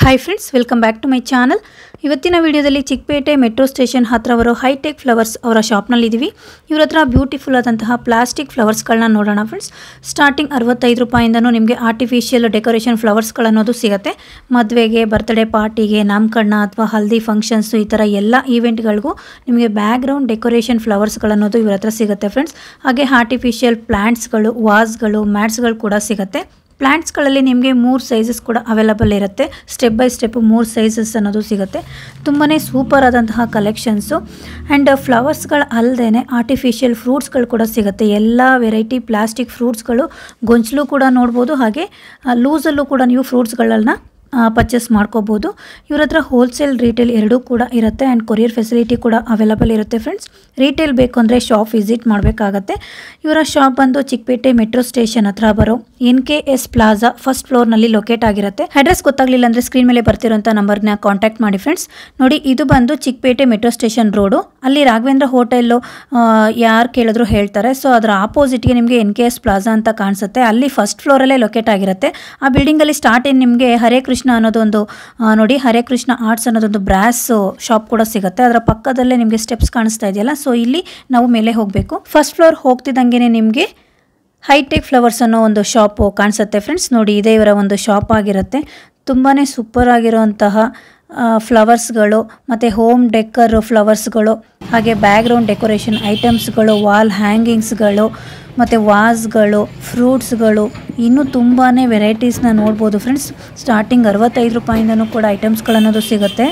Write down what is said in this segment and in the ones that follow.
Hi friends, welcome back to my channel. ಇವತ್ತಿನ ವಿಡಿಯೋದಲ್ಲಿ Chickpet metro station ಹತ್ರ ಬರೋ ಹೈಟೆಕ್ ಫ್ಲವರ್ಸ್ ಅವರ ಶಾಪ್ನಲ್ಲಿದ್ದೀವಿ. ಇವ್ರ ಹತ್ರ ಬ್ಯೂಟಿಫುಲ್ ಆದಂತಹ ಪ್ಲಾಸ್ಟಿಕ್ ಫ್ಲವರ್ಸ್ಗಳನ್ನ ನೋಡೋಣ ಫ್ರೆಂಡ್ಸ್. ಸ್ಟಾರ್ಟಿಂಗ್ 65 ರೂಪಾಯಿಂದನೂ ನಿಮಗೆ ಆರ್ಟಿಫಿಷಿಯಲ್ ಡೆಕೋರೇಷನ್ ಫ್ಲವರ್ಸ್ಗಳನ್ನೋದು ಸಿಗುತ್ತೆ. ಮದುವೆಗೆ, ಬರ್ತ್ಡೇ ಪಾರ್ಟಿಗೆ, ನಾಮಕರಣ ಅಥವಾ ಹಲ್ದಿ ಫಂಕ್ಷನ್ಸು ಈ ಥರ ಎಲ್ಲ ಈವೆಂಟ್ಗಳಿಗೂ ನಿಮಗೆ ಬ್ಯಾಕ್ಗ್ರೌಂಡ್ ಡೆಕೋರೇಷನ್ ಫ್ಲವರ್ಸ್ಗಳನ್ನೋದು ಇವ್ರ ಹತ್ರ ಸಿಗುತ್ತೆ ಫ್ರೆಂಡ್ಸ್. ಹಾಗೆ ಆರ್ಟಿಫಿಷಿಯಲ್ ಪ್ಲ್ಯಾಂಟ್ಸ್ಗಳು, ವಾಸ್ಗಳು, ಮ್ಯಾಟ್ಸ್ಗಳು ಕೂಡ ಸಿಗುತ್ತೆ. ಪ್ಲ್ಯಾಂಟ್ಸ್ಗಳಲ್ಲಿ ನಿಮಗೆ 3 ಸೈಜಸ್ ಕೂಡ ಅವೈಲಬಲ್ ಇರುತ್ತೆ. ಸ್ಟೆಪ್ ಬೈ ಸ್ಟೆಪ್ 3 ಸೈಜಸ್ ಅನ್ನೋದು ಸಿಗುತ್ತೆ. ತುಂಬಾ ಸೂಪರ್ ಆದಂತಹ ಕಲೆಕ್ಷನ್ಸು. ಆ್ಯಂಡ್ ಫ್ಲವರ್ಸ್ಗಳು ಅಲ್ಲದೆ ಆರ್ಟಿಫಿಷಿಯಲ್ ಫ್ರೂಟ್ಸ್ಗಳು ಕೂಡ ಸಿಗುತ್ತೆ. ಎಲ್ಲ ವೆರೈಟಿ ಪ್ಲಾಸ್ಟಿಕ್ ಫ್ರೂಟ್ಸ್ಗಳು ಗೊಂಚಲು ಕೂಡ ನೋಡ್ಬೋದು. ಹಾಗೆ ಲೂಸಲ್ಲೂ ಕೂಡ ನೀವು ಫ್ರೂಟ್ಸ್ಗಳನ್ನು ಪರ್ಚೇಸ್ ಮಾಡ್ಕೋಬೋದು. ಇವ್ರ ಹತ್ರ ಹೋಲ್ಸೇಲ್, ರೀಟೇಲ್ ಎರಡೂ ಕೂಡ ಇರುತ್ತೆ. ಆ್ಯಂಡ್ ಕೊರಿಯರ್ ಫೆಸಿಲಿಟಿ ಕೂಡ ಅವೈಲಬಲ್ ಇರುತ್ತೆ ಫ್ರೆಂಡ್ಸ್. ರೀಟೇಲ್ ಬೇಕು ಅಂದರೆ ಶಾಪ್ ವಿಸಿಟ್ ಮಾಡಬೇಕಾಗತ್ತೆ. ಇವರ ಶಾಪ್ ಬಂದು ಚಿಕ್ಕಪೇಟೆ ಮೆಟ್ರೋ ಸ್ಟೇಷನ್ ಹತ್ರ ಬರೋ NKS ಪ್ಲಾಜಾ ಫಸ್ಟ್ ಫ್ಲೋರ್ನಲ್ಲಿ ಲೊಕೇಟ್ ಆಗಿರುತ್ತೆ. ಅಡ್ರೆಸ್ ಗೊತ್ತಾಗಲಿಲ್ಲ ಅಂದರೆ ಸ್ಕ್ರೀನ್ ಮೇಲೆ ಬರ್ತಿರೋಂಥ ನಂಬರ್ನ ಕಾಂಟ್ಯಾಕ್ಟ್ ಮಾಡಿ ಫ್ರೆಂಡ್ಸ್. ನೋಡಿ, ಇದು ಬಂದು ಚಿಕ್ಕಪೇಟೆ ಮೆಟ್ರೋ ಸ್ಟೇಷನ್ ರೋಡು. ಅಲ್ಲಿ ರಾಘವೇಂದ್ರ ಹೋಟೆಲ್ಲು ಯಾರು ಕೇಳಿದ್ರು ಹೇಳ್ತಾರೆ. ಸೊ ಅದರ ಆಪೋಸಿಟ್ಗೆ ನಿಮಗೆ NKS ಪ್ಲಾಜಾ ಅಂತ ಕಾಣಿಸುತ್ತೆ. ಅಲ್ಲಿ ಫಸ್ಟ್ ಫ್ಲೋರಲ್ಲೇ ಲೊಕೇಟ್ ಆಗಿರುತ್ತೆ. ಆ ಬಿಲ್ಡಿಂಗಲ್ಲಿ ಸ್ಟಾರ್ಟ್ ನಿಮಗೆ ಹರೇ ಕೃಷ್ಣ ಅನ್ನೋದೊಂದು ನೋಡಿ, ಹರೇ ಕೃಷ್ಣ ಆರ್ಟ್ಸ್ ಅನ್ನೋದೊಂದು ಬ್ರಾಸ್ ಶಾಪ್ ಕೂಡ ಸಿಗುತ್ತೆ. ಅದರ ಪಕ್ಕದಲ್ಲೇ ನಿಮಗೆ ಸ್ಟೆಪ್ಸ್ ಕಾಣಿಸ್ತಾ ಇದೆಯಲ್ಲ, ಸೊ ಇಲ್ಲಿ ನಾವು ಮೇಲೆ ಹೋಗಬೇಕು. ಫಸ್ಟ್ ಫ್ಲೋರ್ ಹೋಗ್ತಿದ್ದಂಗೆ ನಿಮಗೆ ಹೈಟೆಕ್ ಫ್ಲವರ್ಸ್ ಅನ್ನೋ ಒಂದು ಶಾಪ್ ಕಾಣಿಸುತ್ತೆ ಫ್ರೆಂಡ್ಸ್. ನೋಡಿ, ಇದೇ ಇವರ ಒಂದು ಶಾಪ್ ಆಗಿರುತ್ತೆ. ತುಂಬಾ ಸೂಪರ್ ಆಗಿರುವಂತಹ ಫ್ಲವರ್ಸ್ಗಳು ಮತ್ತು ಹೋಮ್ ಡೆಕರ್ ಫ್ಲವರ್ಸ್ಗಳು, ಹಾಗೆ ಬ್ಯಾಕ್ಗ್ರೌಂಡ್ ಡೆಕೋರೇಷನ್ ಐಟಮ್ಸ್ಗಳು, ವಾಲ್ ಹ್ಯಾಂಗಿಂಗ್ಸ್ಗಳು ಮತ್ತು ವಾಸ್ಗಳು, ಫ್ರೂಟ್ಸ್ಗಳು, ಇನ್ನೂ ತುಂಬಾ ವೆರೈಟೀಸ್ನ ನೋಡ್ಬೋದು ಫ್ರೆಂಡ್ಸ್. ಸ್ಟಾರ್ಟಿಂಗ್ 65 ರೂಪಾಯಿಂದನೂ ಕೂಡ ಐಟಮ್ಸ್ಗಳನ್ನೋದು ಸಿಗುತ್ತೆ.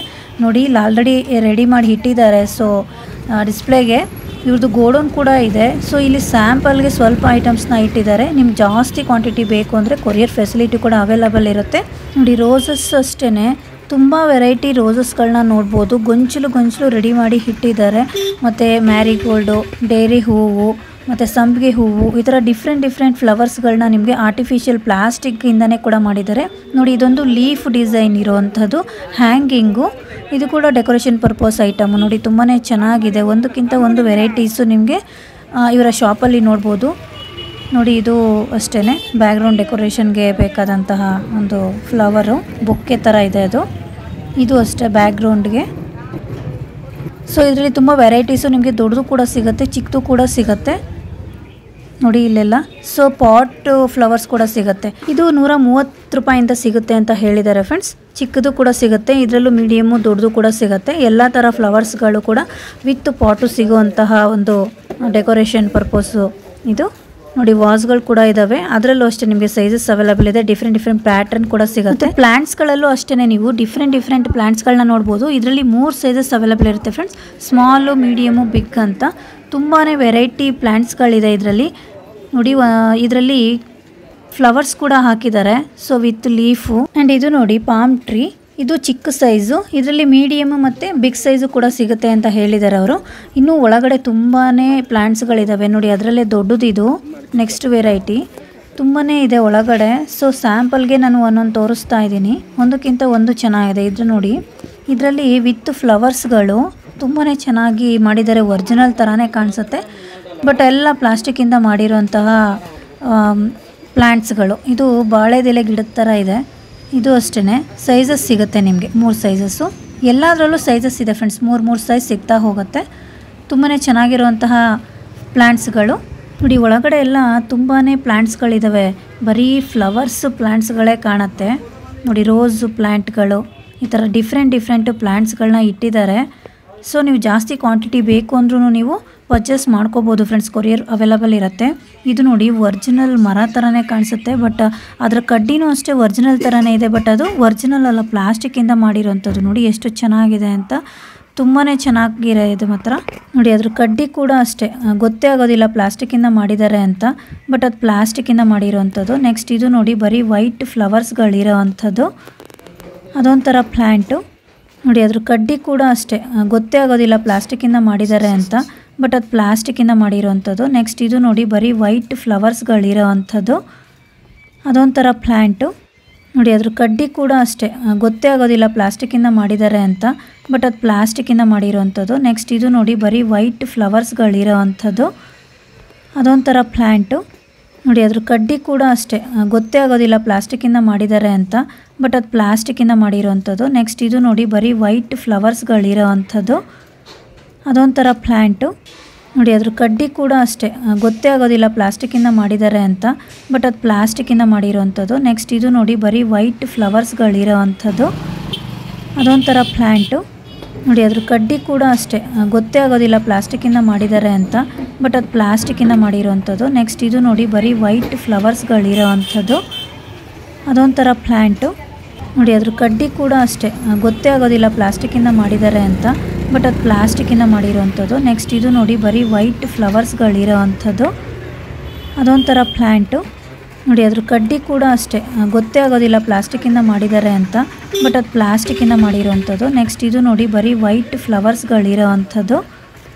ನೋಡಿ, ಇಲ್ಲಿ ಆಲ್ರೆಡಿ ರೆಡಿ ಮಾಡಿ ಇಟ್ಟಿದ್ದಾರೆ. ಸೊ ಡಿಸ್ಪ್ಲೇಗೆ ಇವ್ರದ್ದು ಗೋಡೌನ್ ಕೂಡ ಇದೆ. ಸೊ ಇಲ್ಲಿ ಸ್ಯಾಂಪಲ್ಗೆ ಸ್ವಲ್ಪ ಐಟಮ್ಸ್ನ ಇಟ್ಟಿದ್ದಾರೆ. ನಿಮ್ಗೆ ಜಾಸ್ತಿ ಕ್ವಾಂಟಿಟಿ ಬೇಕು ಅಂದರೆ ಕೊರಿಯರ್ ಫೆಸಿಲಿಟಿ ಕೂಡ ಅವೈಲಬಲ್ ಇರುತ್ತೆ. ನೋಡಿ, ರೋಸಸ್ ಅಷ್ಟೇ ತುಂಬ ವೆರೈಟಿ ರೋಸಸ್ಗಳನ್ನ ನೋಡ್ಬೋದು. ಗೊಂಚಲು ರೆಡಿ ಮಾಡಿ ಇಟ್ಟಿದ್ದಾರೆ. ಮತ್ತು ಮ್ಯಾರಿಗೋಲ್ಡು, ಡೇರಿ ಹೂವು ಮತ್ತು ಸಂಪಿಗೆ ಹೂವು, ಈ ಥರ ಡಿಫ್ರೆಂಟ್ ಫ್ಲವರ್ಸ್ಗಳನ್ನ ನಿಮಗೆ ಆರ್ಟಿಫಿಷಿಯಲ್ ಪ್ಲಾಸ್ಟಿಕ್ಕಿಂದನೇ ಕೂಡ ಮಾಡಿದ್ದಾರೆ. ನೋಡಿ, ಇದೊಂದು ಲೀಫ್ ಡಿಸೈನ್ ಇರೋವಂಥದ್ದು ಹ್ಯಾಂಗಿಂಗು. ಇದು ಕೂಡ ಡೆಕೋರೇಷನ್ ಪರ್ಪಸ್ ಐಟಮು. ನೋಡಿ, ತುಂಬಾ ಚೆನ್ನಾಗಿದೆ. ಒಂದಕ್ಕಿಂತ ಒಂದು ವೆರೈಟೀಸು ನಿಮಗೆ ಇವರ ಶಾಪಲ್ಲಿ ನೋಡ್ಬೋದು. ನೋಡಿ, ಇದು ಅಷ್ಟೇ ಬ್ಯಾಕ್ಗ್ರೌಂಡ್ ಡೆಕೋರೇಷನ್ಗೆ ಬೇಕಾದಂತಹ ಒಂದು ಫ್ಲವರು ಬೊಕ್ಕೆ ಥರ ಇದೆ. ಇದು ಅಷ್ಟೇ ಬ್ಯಾಕ್ಗ್ರೌಂಡ್ಗೆ. ಸೊ ಇದರಲ್ಲಿ ತುಂಬ ವೆರೈಟೀಸು ನಿಮಗೆ ದೊಡ್ಡದು ಕೂಡ ಸಿಗುತ್ತೆ, ಚಿಕ್ಕದು ಕೂಡ ಸಿಗುತ್ತೆ. ನೋಡಿ ಇಲ್ಲೆಲ್ಲ. ಸೊ ಪಾಟ್ ಫ್ಲವರ್ಸ್ ಕೂಡ ಸಿಗುತ್ತೆ. ಇದು 130 ರೂಪಾಯಿಂದ ಸಿಗುತ್ತೆ ಅಂತ ಹೇಳಿದ್ದಾರೆ ಫ್ರೆಂಡ್ಸ್. ಚಿಕ್ಕದು ಕೂಡ ಸಿಗುತ್ತೆ, ಇದರಲ್ಲೂ ಮೀಡಿಯಮ್ಮು, ದೊಡ್ಡದು ಕೂಡ ಸಿಗುತ್ತೆ. ಎಲ್ಲ ಥರ ಫ್ಲವರ್ಸ್ಗಳು ಕೂಡ ವಿತ್ ಪಾಟು ಸಿಗುವಂತಹ ಒಂದು ಡೆಕೋರೇಷನ್ ಪರ್ಪಸ್ಸು ಇದು. ನೋಡಿ, ವಾಸ್ಗಳು ಕೂಡ ಇದಾವೆ. ಅದರಲ್ಲೂ ಅಷ್ಟೇ ನಿಮಗೆ ಸೈಜಸ್ ಅವೈಲಬಲ್ ಇದೆ. ಡಿಫ್ರೆಂಟ್ ಪ್ಯಾಟರ್ನ್ ಕೂಡ ಸಿಗುತ್ತೆ. ಪ್ಲಾಂಟ್ಸ್ಗಳಲ್ಲೂ ಅಷ್ಟೇ ನೀವು ಡಿಫ್ರೆಂಟ್ ಪ್ಲಾಂಟ್ಸ್ಗಳನ್ನ ನೋಡ್ಬೋದು. ಇದರಲ್ಲಿ 3 ಸೈಜಸ್ ಅವೈಲಬಲ್ ಇರುತ್ತೆ ಫ್ರೆಂಡ್ಸ್. ಸ್ಮಾಲು, ಮೀಡಿಯಮು, ಬಿಗ್ ಅಂತ ತುಂಬಾ ವೆರೈಟಿ ಪ್ಲಾಂಟ್ಸ್ಗಳಿದೆ ಇದರಲ್ಲಿ. ನೋಡಿ, ಇದರಲ್ಲಿ ಫ್ಲವರ್ಸ್ ಕೂಡ ಹಾಕಿದ್ದಾರೆ. So with leaf. ಆ್ಯಂಡ್ ಇದು ನೋಡಿ, ಪಾಮ್ ಟ್ರೀ. ಇದು ಚಿಕ್ಕ ಸೈಜು. ಇದರಲ್ಲಿ ಮೀಡಿಯಮ್ ಮತ್ತು ಬಿಗ್ ಸೈಜು ಕೂಡ ಸಿಗುತ್ತೆ ಅಂತ ಹೇಳಿದ್ದಾರೆ ಅವರು. ಇನ್ನೂ ಒಳಗಡೆ ತುಂಬಾ ಪ್ಲಾಂಟ್ಸ್ಗಳಿದ್ದಾವೆ. ನೋಡಿ, ಅದರಲ್ಲೇ ದೊಡ್ಡದು ಇದು ನೆಕ್ಸ್ಟ್ ವೆರೈಟಿ. ತುಂಬಾ ಇದೆ ಒಳಗಡೆ. ಸೊ ಸ್ಯಾಂಪಲ್ಗೆ ನಾನು ಒಂದೊಂದು ತೋರಿಸ್ತಾ ಇದ್ದೀನಿ. ಒಂದಕ್ಕಿಂತ ಒಂದು ಚೆನ್ನಾಗಿದೆ. ಇದು ನೋಡಿ, ಇದರಲ್ಲಿ ವಿತ್ ಫ್ಲವರ್ಸ್ಗಳು ತುಂಬಾ ಚೆನ್ನಾಗಿ ಮಾಡಿದ್ದಾರೆ. ಒರಿಜಿನಲ್ ಥರನೇ ಕಾಣಿಸುತ್ತೆ. ಬಟ್ ಎಲ್ಲ ಪ್ಲಾಸ್ಟಿಕ್ಕಿಂದ ಮಾಡಿರುವಂತಹ ಪ್ಲ್ಯಾಂಟ್ಸ್ಗಳು. ಇದು ಬಾಳೆದೆಲೆ ಗಿಡದ ಥರ ಇದೆ. ಇದು ಅಷ್ಟೇ ಸೈಜಸ್ ಸಿಗುತ್ತೆ ನಿಮಗೆ 3 ಸೈಜಸ್ಸು. ಎಲ್ಲದರಲ್ಲೂ ಸೈಜಸ್ ಇದೆ ಫ್ರೆಂಡ್ಸ್. 3 ಸೈಜ್ ಸಿಗ್ತಾ ಹೋಗುತ್ತೆ. ತುಂಬಾ ಚೆನ್ನಾಗಿರುವಂತಹ ಪ್ಲ್ಯಾಂಟ್ಸ್ಗಳು. ನೋಡಿ, ಒಳಗಡೆ ಎಲ್ಲ ತುಂಬಾ ಪ್ಲ್ಯಾಂಟ್ಸ್ಗಳಿದ್ದಾವೆ. ಬರೀ ಫ್ಲವರ್ಸ್ ಪ್ಲ್ಯಾಂಟ್ಸ್ಗಳೇ ಕಾಣುತ್ತೆ. ನೋಡಿ, ರೋಸ್ ಪ್ಲ್ಯಾಂಟ್ಗಳು, ಈ ಥರ ಡಿಫ್ರೆಂಟ್ ಪ್ಲ್ಯಾಂಟ್ಸ್ಗಳನ್ನ ಇಟ್ಟಿದ್ದಾರೆ. ಸೊ ನೀವು ಜಾಸ್ತಿ ಕ್ವಾಂಟಿಟಿ ಬೇಕು ಅಂದ್ರೂ ನೀವು ಪರ್ಚೇಸ್ ಮಾಡ್ಕೋಬೋದು ಫ್ರೆಂಡ್ಸ್. ಕೊರಿಯರ್ ಅವೈಲಬಲ್ ಇರುತ್ತೆ. ಇದು ನೋಡಿ, ಒರಿಜಿನಲ್ ಮರ ಥರನೇ ಕಾಣಿಸುತ್ತೆ. ಬಟ್ ಅದರ ಕಡ್ಡಿನೂ ಅಷ್ಟೇ ಒರಿಜಿನಲ್ ಥರನೇ ಇದೆ. ಬಟ್ ಅದು ಒರಿಜಿನಲ್ ಅಲ್ಲ, ಪ್ಲಾಸ್ಟಿಕ್ಕಿಂದ ಮಾಡಿರೋವಂಥದ್ದು. ನೋಡಿ ಎಷ್ಟು ಚೆನ್ನಾಗಿದೆ ಅಂತ. ತುಂಬಾ ಚೆನ್ನಾಗಿದೆ ಇದು ಮಾತ್ರ. ನೋಡಿ, ಅದ್ರ ಕಡ್ಡಿ ಕೂಡ ಅಷ್ಟೇ ಗೊತ್ತೇ ಆಗೋದಿಲ್ಲ ಪ್ಲಾಸ್ಟಿಕ್ಕಿಂದ ಮಾಡಿದ್ದಾರೆ ಅಂತ. ಬಟ್ ಅದು ಪ್ಲಾಸ್ಟಿಕ್ಕಿಂದ ಮಾಡಿರೋವಂಥದ್ದು. ನೆಕ್ಸ್ಟ್ ಇದು ನೋಡಿ, ಬರೀ ವೈಟ್ ಫ್ಲವರ್ಸ್ಗಳಿರೋ ಅಂಥದ್ದು. ಅದೊಂಥರ ಪ್ಲ್ಯಾಂಟು. ನೋಡಿ, ಅದ್ರ ಕಡ್ಡಿ ಕೂಡ ಅಷ್ಟೇ ಗೊತ್ತೇ ಆಗೋದಿಲ್ಲ ಪ್ಲಾಸ್ಟಿಕ್ಕಿಂದ ಮಾಡಿದ್ದಾರೆ ಅಂತ. ಬಟ್ ಅದು ಪ್ಲಾಸ್ಟಿಕ್ಕಿಂದ ಮಾಡಿರೋವಂಥದ್ದು. ನೆಕ್ಸ್ಟ್ ಇದು ನೋಡಿ, ಬರೀ ವೈಟ್ ಫ್ಲವರ್ಸ್ಗಳಿರೋ ಅಂಥದ್ದು. ಅದೊಂಥರ ಪ್ಲ್ಯಾಂಟು. ನೋಡಿ, ಅದ್ರ ಕಡ್ಡಿ ಕೂಡ ಅಷ್ಟೇ ಗೊತ್ತೇ ಆಗೋದಿಲ್ಲ ಪ್ಲಾಸ್ಟಿಕ್ಕಿಂದ ಮಾಡಿದ್ದಾರೆ ಅಂತ. ಬಟ್ ಅದು ಪ್ಲಾಸ್ಟಿಕ್ಕಿಂದ ಮಾಡಿರೋವಂಥದ್ದು. ನೆಕ್ಸ್ಟ್ ಇದು ನೋಡಿ, ಬರೀ ವೈಟ್ ಫ್ಲವರ್ಸ್ಗಳಿರೋ ಅಂಥದ್ದು. ಅದೊಂಥರ ಪ್ಲ್ಯಾಂಟು. ನೋಡಿ ಅದ್ರ ಕಡ್ಡಿ ಕೂಡ ಅಷ್ಟೇ ಗೊತ್ತೇ ಆಗೋದಿಲ್ಲ ಪ್ಲಾಸ್ಟಿಕ್ಕಿಂದ ಮಾಡಿದ್ದಾರೆ ಅಂತ, ಬಟ್ ಅದು ಪ್ಲಾಸ್ಟಿಕ್ಕಿಂದ ಮಾಡಿರೋವಂಥದ್ದು. ನೆಕ್ಸ್ಟ್ ಇದು ನೋಡಿ ಬರೀ ವೈಟ್ ಫ್ಲವರ್ಸ್ಗಳಿರೋ ಅಂಥದ್ದು, ಅದೊಂಥರ ಪ್ಲ್ಯಾಂಟು. ನೋಡಿ ಅದ್ರ ಕಡ್ಡಿ ಕೂಡ ಅಷ್ಟೇ ಗೊತ್ತೇ ಆಗೋದಿಲ್ಲ ಪ್ಲಾಸ್ಟಿಕ್ಕಿಂದ ಮಾಡಿದ್ದಾರೆ ಅಂತ, ಬಟ್ ಅದು ಪ್ಲಾಸ್ಟಿಕ್ಕಿಂದ ಮಾಡಿರೋವಂಥದ್ದು. ನೆಕ್ಸ್ಟ್ ಇದು ನೋಡಿ ಬರೀ ವೈಟ್ ಫ್ಲವರ್ಸ್ಗಳಿರೋ ಅಂಥದ್ದು, ಅದೊಂಥರ ಪ್ಲ್ಯಾಂಟು. ನೋಡಿ ಅದ್ರ ಕಡ್ಡಿ ಕೂಡ ಅಷ್ಟೇ ಗೊತ್ತೇ ಆಗೋದಿಲ್ಲ ಪ್ಲಾಸ್ಟಿಕ್ಕಿಂದ ಮಾಡಿದ್ದಾರೆ ಅಂತ, ಬಟ್ ಅದು ಪ್ಲಾಸ್ಟಿಕ್ಕಿಂದ ಮಾಡಿರೋವಂಥದ್ದು. ನೆಕ್ಸ್ಟ್ ಇದು ನೋಡಿ ಬರೀ ವೈಟ್ ಫ್ಲವರ್ಸ್ಗಳಿರೋ ಅಂಥದ್ದು, ಅದೊಂಥರ ಪ್ಲ್ಯಾಂಟು. ನೋಡಿ ಅದ್ರ ಕಡ್ಡಿ ಕೂಡ ಅಷ್ಟೇ ಗೊತ್ತೇ ಆಗೋದಿಲ್ಲ ಪ್ಲಾಸ್ಟಿಕ್ಕಿಂದ ಮಾಡಿದ್ದಾರೆ ಅಂತ, ಬಟ್ ಅದು ಪ್ಲಾಸ್ಟಿಕ್ಕಿಂದ ಮಾಡಿರೋವಂಥದ್ದು. ನೆಕ್ಸ್ಟ್ ಇದು ನೋಡಿ ಬರೀ ವೈಟ್ ಫ್ಲವರ್ಸ್ಗಳಿರೋ ಅಂಥದ್ದು, ಅದೊಂಥರ ಪ್ಲ್ಯಾಂಟು. ನೋಡಿ ಅದ್ರ ಕಡ್ಡಿ ಕೂಡ ಅಷ್ಟೇ ಗೊತ್ತೇ ಆಗೋದಿಲ್ಲ ಪ್ಲಾಸ್ಟಿಕ್ಕಿಂದ ಮಾಡಿದ್ದಾರೆ ಅಂತ, ಬಟ್ ಅದು ಪ್ಲಾಸ್ಟಿಕ್ಕಿಂದ ಮಾಡಿರೋವಂಥದ್ದು. ನೆಕ್ಸ್ಟ್ ಇದು ನೋಡಿ ಬರೀ ವೈಟ್ ಫ್ಲವರ್ಸ್ಗಳಿರೋ ಅಂಥದ್ದು,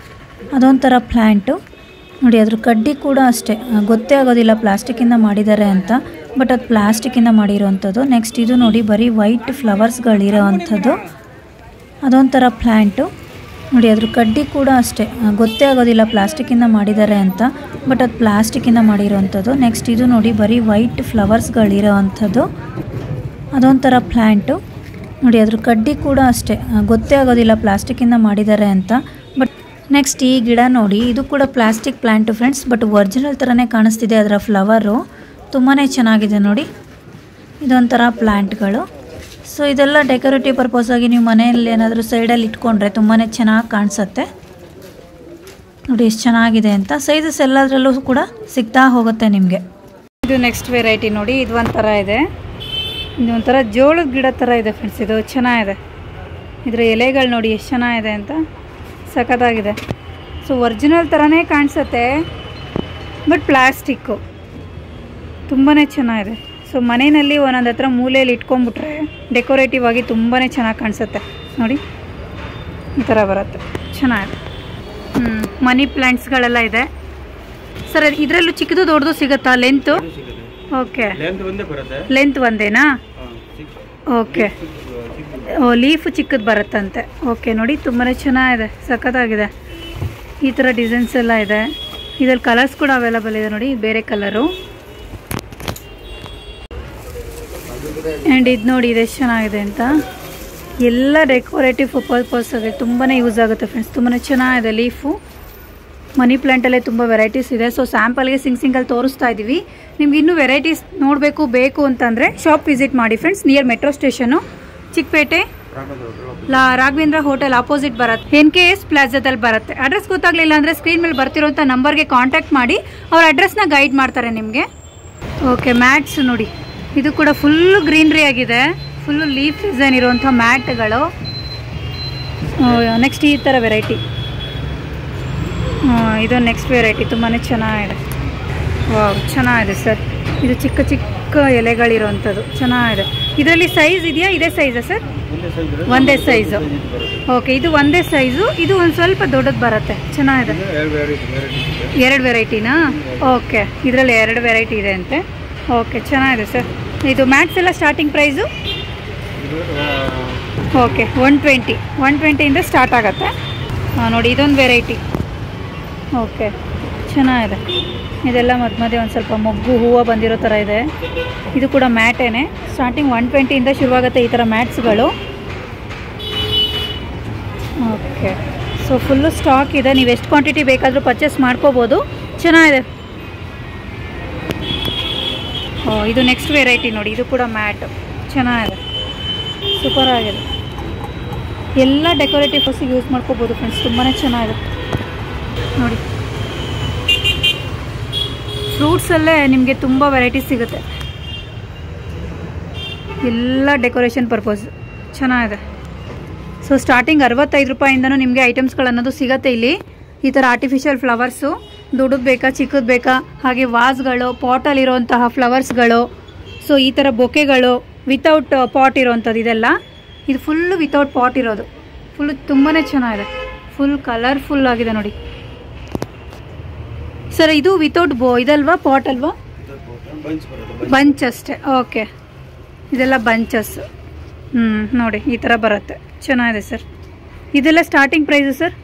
ಅದೊಂಥರ ಪ್ಲ್ಯಾಂಟು. ನೋಡಿ ಅದ್ರ ಕಡ್ಡಿ ಕೂಡ ಅಷ್ಟೇ ಗೊತ್ತೇ ಆಗೋದಿಲ್ಲ ಪ್ಲಾಸ್ಟಿಕ್ಕಿಂದ ಮಾಡಿದ್ದಾರೆ ಅಂತ, ಬಟ್ ಅದು ಪ್ಲಾಸ್ಟಿಕ್ಕಿಂದ ಮಾಡಿರೋವಂಥದ್ದು. ನೆಕ್ಸ್ಟ್ ಇದು ನೋಡಿ ಬರೀ ವೈಟ್ ಫ್ಲವರ್ಸ್ಗಳಿರೋ ಅಂಥದ್ದು, ಅದೊಂಥರ ಪ್ಲ್ಯಾಂಟು. ನೋಡಿ ಅದ್ರ ಕಡ್ಡಿ ಕೂಡ ಅಷ್ಟೇ ಗೊತ್ತೇ ಆಗೋದಿಲ್ಲ ಪ್ಲಾಸ್ಟಿಕ್ಕಿಂದ ಮಾಡಿದ್ದಾರೆ ಅಂತ, ಬಟ್ ಅದು ಪ್ಲಾಸ್ಟಿಕ್ಕಿಂದ ಮಾಡಿರೋವಂಥದ್ದು. ನೆಕ್ಸ್ಟ್ ಇದು ನೋಡಿ ಬರೀ ವೈಟ್ ಫ್ಲವರ್ಸ್ಗಳಿರೋ ಅಂಥದ್ದು, ಅದೊಂಥರ ಪ್ಲ್ಯಾಂಟು. ನೋಡಿ ಅದ್ರ ಕಡ್ಡಿ ಕೂಡ ಅಷ್ಟೇ ಗೊತ್ತೇ ಆಗೋದಿಲ್ಲ ಪ್ಲಾಸ್ಟಿಕ್ಕಿಂದ ಮಾಡಿದ್ದಾರೆ ಅಂತ, ಬಟ್ ನೆಕ್ಸ್ಟ್ ಈ ಗಿಡ ನೋಡಿ, ಇದು ಕೂಡ plastic plant friends, but original ಥರನೇ ಕಾಣಿಸ್ತಿದೆ ಅದರ ಫ್ಲವರು, ತುಂಬಾ ಚೆನ್ನಾಗಿದೆ ನೋಡಿ. ಇದೊಂಥರ ಪ್ಲ್ಯಾಂಟ್ಗಳು. ಸೊ ಇದೆಲ್ಲ ಡೆಕೋರೇಟಿವ್ ಪರ್ಪೋಸಾಗಿ ನೀವು ಮನೆಯಲ್ಲಿ ಏನಾದರೂ ಸೈಡಲ್ಲಿ ಇಟ್ಕೊಂಡ್ರೆ ತುಂಬಾ ಚೆನ್ನಾಗಿ ಕಾಣಿಸುತ್ತೆ. ನೋಡಿ ಎಷ್ಟು ಚೆನ್ನಾಗಿದೆ ಅಂತ. ಸೈಜಸ್ ಎಲ್ಲದರಲ್ಲೂ ಕೂಡ ಸಿಗ್ತಾ ಹೋಗುತ್ತೆ ನಿಮಗೆ. ಇದು ನೆಕ್ಸ್ಟ್ ವೆರೈಟಿ ನೋಡಿ, ಇದು ಒಂಥರ ಇದೆ, ಇದು ಒಂಥರ ಜೋಳದ ಗಿಡ ಥರ ಇದೆ ಫ್ರೆಂಡ್ಸ್. ಇದು ಚೆನ್ನಾಗಿದೆ, ಇದರ ಎಲೆಗಳು ನೋಡಿ ಎಷ್ಟು ಚೆನ್ನಾಗಿದೆ ಅಂತ, ಸಖತ್ತಾಗಿದೆ. ಸೊ ಒರಿಜಿನಲ್ ಥರನೇ ಕಾಣಿಸುತ್ತೆ, ಬಟ್ ಪ್ಲಾಸ್ಟಿಕ್ಕು ತುಂಬಾ ಚೆನ್ನಾಗಿದೆ. ಸೊ ಮನೆಯಲ್ಲಿ ಒಂದೊಂದು ಹತ್ರ ಮೂಲೆಯಲ್ಲಿ ಇಟ್ಕೊಂಡ್ಬಿಟ್ರೆ ಡೆಕೋರೇಟಿವ್ ಆಗಿ ತುಂಬಾ ಚೆನ್ನಾಗಿ ಕಾಣಿಸುತ್ತೆ ನೋಡಿ, ಈ ಥರ ಬರುತ್ತೆ, ಚೆನ್ನಾಗಿದೆ. ಮನಿ ಪ್ಲ್ಯಾಂಟ್ಸ್ಗಳೆಲ್ಲ ಇದೆ ಸರ್. ಇದರಲ್ಲೂ ಚಿಕ್ಕದು ದೊಡ್ಡದು ಸಿಗುತ್ತಾ ಲೆಂತು? ಓಕೆ, ಲೆಂತ್ ಒಂದೇನಾ? ಓಕೆ, ಲೀಫು ಚಿಕ್ಕದು ಬರುತ್ತಂತೆ. ಓಕೆ ನೋಡಿ, ತುಂಬಾ ಚೆನ್ನಾಗಿದೆ, ಸಖತ್ತಾಗಿದೆ. ಈ ಥರ ಡಿಸೈನ್ಸ್ ಎಲ್ಲ ಇದೆ. ಇದರಲ್ಲಿ ಕಲರ್ಸ್ ಕೂಡ ಅವೈಲಬಲ್ ಇದೆ ನೋಡಿ, ಬೇರೆ ಕಲರು. ಆ್ಯಂಡ್ ಇದು ನೋಡಿ, ಇದು ಎಷ್ಟು ಚೆನ್ನಾಗಿದೆ ಅಂತ. ಎಲ್ಲ ಡೆಕೋರೇಟಿವ್ ಪರ್ಪಸ್ಗೆ ತುಂಬಾ ಯೂಸ್ ಆಗುತ್ತೆ ಫ್ರೆಂಡ್ಸ್, ತುಂಬಾ ಚೆನ್ನಾಗಿದೆ ಲೀಫು. ಮನಿ ಪ್ಲ್ಯಾಂಟಲ್ಲೇ ತುಂಬ ವೆರೈಟೀಸ್ ಇದೆ. ಸೊ ಸ್ಯಾಂಪಲ್ಗೆ ಸಿಂಗಲ್ಲಿ ತೋರಿಸ್ತಾ ಇದ್ದೀವಿ. ನಿಮ್ಗೆ ಇನ್ನೂ ವೆರೈಟೀಸ್ ನೋಡಬೇಕು ಬೇಕು ಅಂತಂದರೆ ಶಾಪ್ ವಿಸಿಟ್ ಮಾಡಿ friends. Near metro station, Chickpet, Raghavendra hotel opposite ಬರುತ್ತೆ, NKS ಪ್ಲಾಜಾದಲ್ಲಿ ಬರುತ್ತೆ. ಅಡ್ರೆಸ್ ಗೊತ್ತಾಗಲಿಲ್ಲ ಅಂದರೆ ಸ್ಕ್ರೀನ್ ಮೇಲೆ ಬರ್ತಿರೋಂಥ ನಂಬರ್ಗೆ ಕಾಂಟ್ಯಾಕ್ಟ್ ಮಾಡಿ, ಅವ್ರ ಅಡ್ರೆಸ್ನ ಗೈಡ್ ಮಾಡ್ತಾರೆ ನಿಮಗೆ. ಓಕೆ, ಮ್ಯಾಟ್ಸ್ ನೋಡಿ, ಇದು ಕೂಡ ಫುಲ್ಲು ಗ್ರೀನ್ರಿ ಆಗಿದೆ, ಫುಲ್ಲು ಲೀಫ್ ಡಿಸೈನ್ ಇರುವಂಥ ಮ್ಯಾಟ್ಗಳು. ನೆಕ್ಸ್ಟ್ ಈ ಥರ ವೆರೈಟಿ, ಇದು ನೆಕ್ಸ್ಟ್ ವೆರೈಟಿ ತುಂಬಾ ಚೆನ್ನಾಗಿದೆ. ವಾವ್, ಚೆನ್ನಾಗಿದೆ ಸರ್. ಇದು ಚಿಕ್ಕ ಚಿಕ್ಕ ಎಲೆಗಳಿರುವಂಥದ್ದು ಚೆನ್ನಾಗಿದೆ. ಇದರಲ್ಲಿ ಸೈಜ್ ಇದೆಯಾ? ಇದೇ ಸೈಜಾ ಸರ್? ಒಂದೇ ಸೈಜು. ಓಕೆ, ಇದು ಒಂದೇ ಸೈಜು, ಇದು ಒಂದು ಸ್ವಲ್ಪ ದೊಡ್ಡದು ಬರುತ್ತೆ, ಚೆನ್ನಾಗಿದೆ. ಎರಡು ವೆರೈಟಿನಾ? ಓಕೆ, ಇದರಲ್ಲಿ ಎರಡು ವೆರೈಟಿ ಇದೆ ಅಂತೆ. ಓಕೆ, ಚೆನ್ನಾಗಿದೆ ಸರ್. ಇದು ಮ್ಯಾಟ್ಸ್ ಎಲ್ಲ ಸ್ಟಾರ್ಟಿಂಗ್ ಪ್ರೈಸು ಓಕೆ 120 ಸ್ಟಾರ್ಟ್ ಆಗುತ್ತೆ. ನೋಡಿ, ಇದೊಂದು ವೆರೈಟಿ. ಓಕೆ, ಚೆನ್ನಾಗಿದೆ. ಇದೆಲ್ಲ ಮಧ್ಯೆ ಒಂದು ಸ್ವಲ್ಪ ಮೊಗ್ಗು ಹೂವು ಬಂದಿರೋ ಥರ ಇದೆ. ಇದು ಕೂಡ ಮ್ಯಾಟೇನೆ, ಸ್ಟಾರ್ಟಿಂಗ್ 120 ಶುರುವಾಗುತ್ತೆ ಈ ಥರ ಮ್ಯಾಟ್ಸ್ಗಳು. ಓಕೆ, ಸೊ ಫುಲ್ಲು ಸ್ಟಾಕ್ ಇದೆ, ನೀವು ಎಷ್ಟು ಕ್ವಾಂಟಿಟಿ ಬೇಕಾದರೂ ಪರ್ಚೇಸ್ ಮಾಡ್ಕೋಬೋದು, ಚೆನ್ನಾಗಿದೆ. ಇದು ನೆಕ್ಸ್ಟ್ ವೆರೈಟಿ ನೋಡಿ, ಇದು ಕೂಡ ಮ್ಯಾಟ್ ಚೆನ್ನಾಗಿದೆ, ಸೂಪರ್ ಆಗಿದೆ. ಎಲ್ಲ ಡೆಕೋರೇಟಿವ್ ಫೋಸಿಗೆ ಯೂಸ್ ಮಾಡ್ಕೋಬೋದು ಫ್ರೆಂಡ್ಸ್, ತುಂಬಾ ಚೆನ್ನಾಗಿದೆ ನೋಡಿ. ಫ್ರೂಟ್ಸಲ್ಲೇ ನಿಮಗೆ ತುಂಬ ವೆರೈಟೀಸ್ ಸಿಗುತ್ತೆ, ಎಲ್ಲ ಡೆಕೋರೇಷನ್ ಪರ್ಪಸ್ ಚೆನ್ನಾಗಿದೆ. ಸೊ ಸ್ಟಾರ್ಟಿಂಗ್ 65 ರೂಪಾಯಿಂದನೂ ನಿಮಗೆ ಐಟಮ್ಸ್ಗಳನ್ನೋದು ಸಿಗುತ್ತೆ ಇಲ್ಲಿ. ಈ ಥರ ಆರ್ಟಿಫಿಷಿಯಲ್ ಫ್ಲವರ್ಸು, ದೊಡ್ಡದು ಬೇಕಾ ಚಿಕ್ಕದು ಬೇಕಾ, ಹಾಗೆ ವಾಸ್ಗಳು, ಪಾಟಲ್ಲಿರೋಂತಹ ಫ್ಲವರ್ಸ್ಗಳು, ಸೊ ಈ ಥರ ಬೊಕೆಗಳು ವಿತೌಟ್ ಪಾಟ್ ಇರೋವಂಥದ್ದು ಇದೆಲ್ಲ. ಇದು ಫುಲ್ಲು ವಿತೌಟ್ ಪಾಟ್ ಇರೋದು, ಫುಲ್ಲು ತುಂಬಾ ಚೆನ್ನಾಗಿದೆ, ಫುಲ್ ಕಲರ್ಫುಲ್ ಆಗಿದೆ ನೋಡಿ ಸರ್. ಇದು ವಿತೌಟ್ ಇದಲ್ವಾ, ಪಾಟ್ ಅಲ್ವಾ? ಬಂಚ್ ಅಷ್ಟೇ. ಓಕೆ, ಇದೆಲ್ಲ ಬಂಚಸ್. ನೋಡಿ, ಈ ಥರ ಬರುತ್ತೆ, ಚೆನ್ನಾಗಿದೆ ಸರ್. ಇದೆಲ್ಲ ಸ್ಟಾರ್ಟಿಂಗ್ ಪ್ರೈಸು ಸರ್?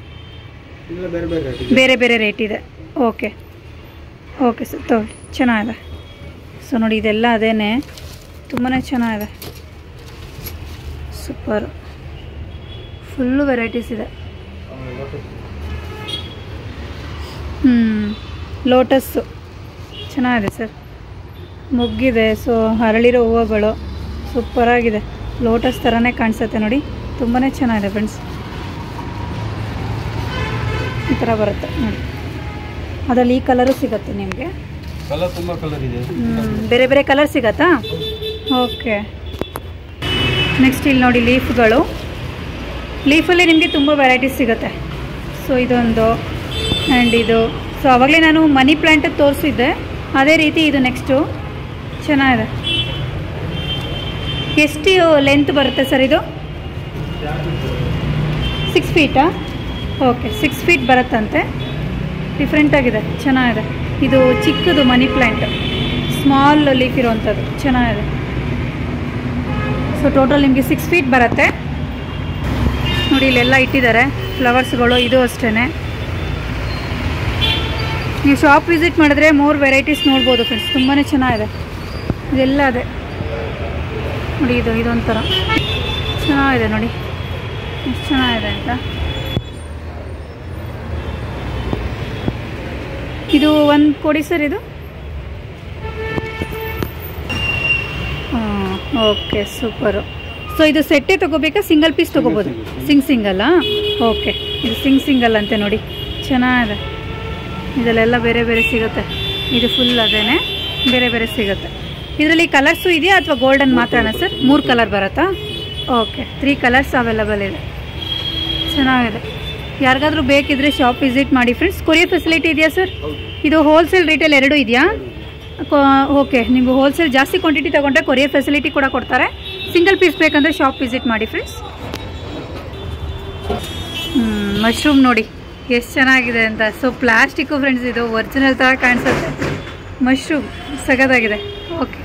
ಬೇರೆ ಬೇರೆ ರೇಟ್ ಇದೆ. ಓಕೆ, ಓಕೆ ಸರ್ ತಗೊಳ್ಳಿ, ಚೆನ್ನಾಗಿದೆ. ಸೊ ನೋಡಿ ಇದೆಲ್ಲ ಅದೇನೆ, ತುಂಬಾ ಚೆನ್ನಾಗಿದೆ, ಸೂಪರ್. ಫುಲ್ಲು ವೆರೈಟೀಸ್ ಇದೆ. ಲೋಟಸ್ಸು ಚೆನ್ನಾಗಿದೆ ಸರ್, ಮುಗ್ಗಿದೆ. ಸೊ ಅರಳಿರೋ ಹೂವುಗಳು ಸೂಪರಾಗಿದೆ, ಲೋಟಸ್ ಥರನೇ ಕಾಣಿಸುತ್ತೆ ನೋಡಿ, ತುಂಬಾ ಚೆನ್ನಾಗಿದೆ ಫ್ರೆಂಡ್ಸ್. ಈ ಥರ ಬರುತ್ತೆ ನೋಡಿ, ಅದರಲ್ಲಿ ಈ ಕಲರು ಸಿಗುತ್ತೆ ನಿಮಗೆ. ಬೇರೆ ಬೇರೆ ಕಲರ್ ಸಿಗತ್ತಾ? ಓಕೆ. ನೆಕ್ಸ್ಟ್ ಇಲ್ಲಿ ನೋಡಿ ಲೀಫ್ಗಳು. ಲೀಫಲ್ಲಿ ನಿಮಗೆ ತುಂಬ ವೆರೈಟೀಸ್ ಸಿಗುತ್ತೆ. ಸೊ ಇದೊಂದು ಆ್ಯಂಡ್ ಇದು. ಸೊ ಆವಾಗಲೇ ನಾನು ಮನಿ ಪ್ಲ್ಯಾಂಟ್ ತೋರಿಸಿದ್ದೆ, ಅದೇ ರೀತಿ ಇದು ನೆಕ್ಸ್ಟು ಚೆನ್ನಾಗಿದೆ. ಎಷ್ಟು ಲೆಂತ್ ಬರುತ್ತೆ ಸರ್ ಇದು? 6 ಫೀಟಾ? Okay, 6 feet ಬರುತ್ತಂತೆ. ಡಿಫ್ರೆಂಟಾಗಿದೆ, ಚೆನ್ನಾಗಿದೆ. ಇದು ಚಿಕ್ಕದು ಮನಿ ಪ್ಲ್ಯಾಂಟ್, ಸ್ಮಾಲ್ ಲೀಫ್ ಇರೋವಂಥದ್ದು, ಚೆನ್ನಾಗಿದೆ. ಸೊ ಟೋಟಲ್ ನಿಮಗೆ 6 ಫೀಟ್ ಬರುತ್ತೆ ನೋಡಿ. ಇಲ್ಲೆಲ್ಲ ಇಟ್ಟಿದ್ದಾರೆ ಫ್ಲವರ್ಸ್ಗಳು, ಇದು ಅಷ್ಟೇ. ನೀವು ಶಾಪ್ ವಿಸಿಟ್ ಮಾಡಿದ್ರೆ ಮೋರ್ ವೆರೈಟೀಸ್ ನೋಡ್ಬೋದು ಫ್ರೆಂಡ್ಸ್, ತುಂಬಾ ಚೆನ್ನಾಗಿದೆ. ಇದೆಲ್ಲ ಅದೇ ನೋಡಿ, ಇದೊಂಥರ ಚೆನ್ನಾಗಿದೆ ನೋಡಿ, ಎಷ್ಟು ಚೆನ್ನಾಗಿದೆ ಅಂತ. ಇದು ಒಂದು ಕೊಡಿ ಸರ್ ಇದು. ಹಾಂ, ಓಕೆ ಸೂಪರು. ಸೊ ಇದು ಸೆಟ್ಟೇ ತೊಗೋಬೇಕಾ, ಸಿಂಗಲ್ ಪೀಸ್ ತೊಗೋಬೋದು? ಸಿಂಗಲ್ಲಾ? ಓಕೆ, ಇದು ಸಿಂಗಲ್ ಅಂತೆ ನೋಡಿ, ಚೆನ್ನಾಗಿದೆ. ಇದರಲ್ಲೆಲ್ಲ ಬೇರೆ ಬೇರೆ ಸಿಗುತ್ತೆ. ಇದು ಫುಲ್ ಅದೇನೆ, ಬೇರೆ ಬೇರೆ ಸಿಗುತ್ತೆ. ಇದರಲ್ಲಿ ಕಲರ್ಸು ಇದೆಯಾ ಅಥವಾ ಗೋಲ್ಡನ್ ಮಾತ್ರನಾ ಸರ್? 3 ಕಲರ್ ಬರುತ್ತಾ? ಓಕೆ, 3 ಕಲರ್ಸ್ ಅವೈಲಬಲ್ ಇದೆ, ಚೆನ್ನಾಗಿದೆ. ಯಾರಿಗಾದ್ರೂ ಬೇಕಿದ್ರೆ ಶಾಪ್ ವಿಸಿಟ್ ಮಾಡಿ ಫ್ರೆಂಡ್ಸ್. ಕೊರಿಯರ್ ಫೆಸಿಲಿಟಿ ಇದೆಯಾ ಸರ್? ಇದು ಹೋಲ್ಸೇಲ್ ರಿಟೇಲ್ ಎರಡೂ ಇದೆಯಾ? ಓಕೆ, ನೀವು ಹೋಲ್ಸೇಲ್ ಜಾಸ್ತಿ ಕ್ವಾಂಟಿಟಿ ತೊಗೊಂಡ್ರೆ ಕೊರಿಯರ್ ಫೆಸಿಲಿಟಿ ಕೂಡ ಕೊಡ್ತಾರೆ. ಸಿಂಗಲ್ ಪೀಸ್ ಬೇಕಂದರೆ ಶಾಪ್ ವಿಸಿಟ್ ಮಾಡಿ ಫ್ರೆಂಡ್ಸ್. ಮಶ್ರೂಮ್ ನೋಡಿ ಎಷ್ಟು ಚೆನ್ನಾಗಿದೆ ಅಂತ. ಸೊ ಪ್ಲಾಸ್ಟಿಕ್ಕು ಫ್ರೆಂಡ್ಸ್, ಇದು ಒರಿಜಿನಲ್ ಥರ ಕಾಣಿಸುತ್ತೆ. ಮಶ್ರೂಮ್ ಸಗದಾಗಿದೆ. ಓಕೆ,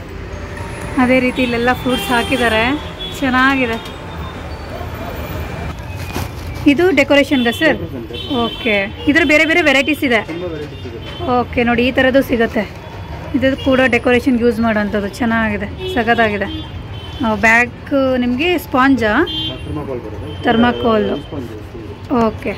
ಅದೇ ರೀತಿ ಇಲ್ಲೆಲ್ಲ ಫ್ರೂಟ್ಸ್ ಹಾಕಿದ್ದಾರೆ, ಚೆನ್ನಾಗಿದೆ. ಇದು ಡೆಕೋರೇಷನ್ಗೆ ಸರ್? ಓಕೆ, ಇದರ ಬೇರೆ ಬೇರೆ ವೆರೈಟೀಸ್ ಇದೆ. ಓಕೆ ನೋಡಿ, ಈ ಥರದ್ದು ಸಿಗುತ್ತೆ. ಇದು ಕೂಡ ಡೆಕೋರೇಷನ್ಗೆ ಯೂಸ್ ಮಾಡೋವಂಥದ್ದು, ಚೆನ್ನಾಗಿದೆ, ಸಗದಾಗಿದೆ. ಬ್ಯಾಗ್ ನಿಮಗೆ ಸ್ಪಾಂಜಾ? ಥರ್ಮಾಕೋಲ್. ಓಕೆ.